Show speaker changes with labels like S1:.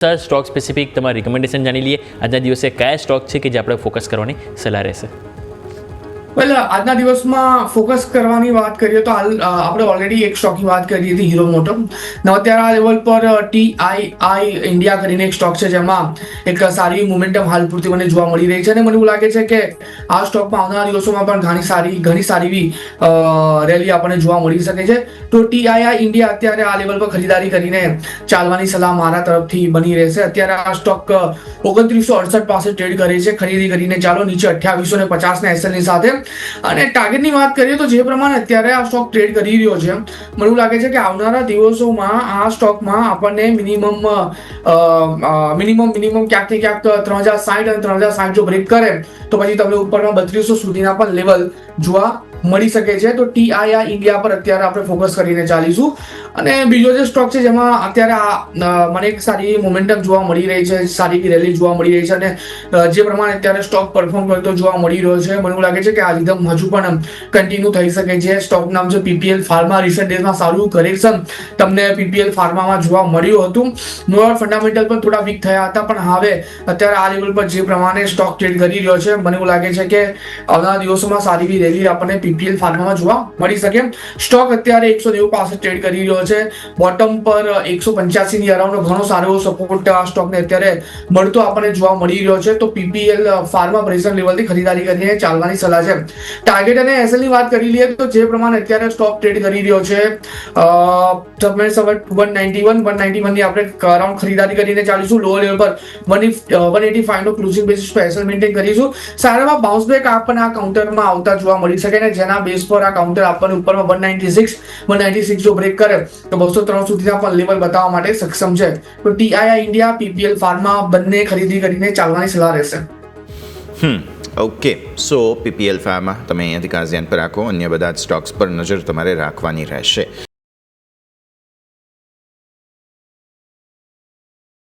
S1: Sir, stock specific તમારા recommendation જાણી લઈએ. આજના દિવસે કયા સ્ટોક છે કે જે આપણે ફોકસ કરવાની સલાહ રહેશે?
S2: વેલ, આજના દિવસમાં ફોકસ કરવાની વાત કરીએ તો હાલ આપણે ઓલરેડી એક સ્ટોકની વાત કરી હતી, હીરો મોટો. અત્યારે આ લેવલ પર TII ઇન્ડિયા કરીને એક સ્ટોક છે જેમાં એક સારી મોમેન્ટમ હાલ પૂરતી મને જોવા મળી રહી છે અને મને એવું લાગે છે કે આ સ્ટોકમાં આવનારા દિવસોમાં પણ ઘણી સારી એવી રેલી આપણને જોવા મળી શકે છે. તો TII ઇન્ડિયા અત્યારે આ લેવલ પર ખરીદારી કરીને ચાલવાની સલાહ મારા તરફથી બની રહેશે. અત્યારે આ સ્ટોક 2968 પાસે ટ્રેડ કરે છે. ખરીદી કરીને ચાલો નીચે 2850 ના SL ની સાથે. અને ટાર્ગેટની વાત કરીએ તો જે પ્રમાણે અત્યારે આ સ્ટોક ટ્રેડ કરી રહ્યો છે, મને એવું લાગે છે કે આવનારા દિવસોમાં આ સ્ટોકમાં આપણને મિનિમમ ક્યાંક ને ક્યાંક 3060 અને 3060 જો બ્રેક કરે તો પછી તમને ઉપરમાં 3200 સુધીના પણ લેવલ જોવા મળી શકે છે. તો TII ઇન્ડિયા પર અત્યારે આપણે ફોકસ કરીને ચાલીશું. અને બીજો જે સ્ટોક છે જેમાં અત્યારે મને એક સારી મોમેન્ટમ જોવા મળી રહી છે, સારી રેલી જોવા મળી રહી છે અને જે પ્રમાણે અત્યારે સ્ટોક પરફોર્મ કરતો જોવા મળી રહ્યો છે, મને એવું લાગે છે કે આ રીધમ હજુ પણ કન્ટિન્યુ થઈ શકે છે. સ્ટોક નામ છે PPL ફાર્મા. રિસન્ટ ડેઝમાં સારું કરેક્શન તમને PPL ફાર્મામાં જોવા મળ્યું હતું. નોર ફંડામેન્ટલ પણ થોડા વીક થયા હતા, પણ હવે અત્યારે આ લેવલ પર જે પ્રમાણે સ્ટોક ટ્રેડ કરી રહ્યો છે, મને એવું લાગે છે કે આવનારા દિવસોમાં સારી એવી રેલી આપણને PPL ફાર્મામાં જોવા મળી શકે. સ્ટોક અત્યારે 190 પાસે ટ્રેડ કરી રહ્યો છે. બોટમ પર 185 ની અરાઉન્ડ ઘણો સારો એવો સપોર્ટ આ સ્ટોકને અત્યારે મળતો આપણને જોવા મળી રહ્યો છે. તો PPL ફાર્મા પ્રેશર લેવલથી ખરીદારી કરીને ચાલવાની સલાહ છે. ટાર્ગેટ અને SL ની વાત કરી લઈએ તો જે પ્રમાણે અત્યારે સ્ટોક ટ્રેડ કરી રહ્યો છે, 191 ની આપણે અરાઉન્ડ ખરીદારી કરીને ચાલીશું. લોઅર લેવલ પર 185 નો ક્લોઝિંગ બેસિસ પર SL મેન્ટેન કરીશું. સારામાં બાઉન્સ બેક આપણને આ કાઉન્ટરમાં આવતા જોવા મળી શકે ને જેના બેઝ પર આ કાઉન્ટર આપણને ઉપરમાં 196 જો બ્રેક કરે તો 203 સુધીના પણ લેવલ બતાવવા માટે સક્ષમ છે. તો TII ઇન્ડિયા, PPL ફાર્મા બંને ખરીદી કરીને ચાલવાની સલાહ રહેશે.
S3: ઓકે, સો PPL ફાર્મા તમે અહીંયાથી ખાસ ધ્યાન પર રાખો. અન્ય બધા જ સ્ટોક્સ પર નજર તમારે રાખવાની રહેશે.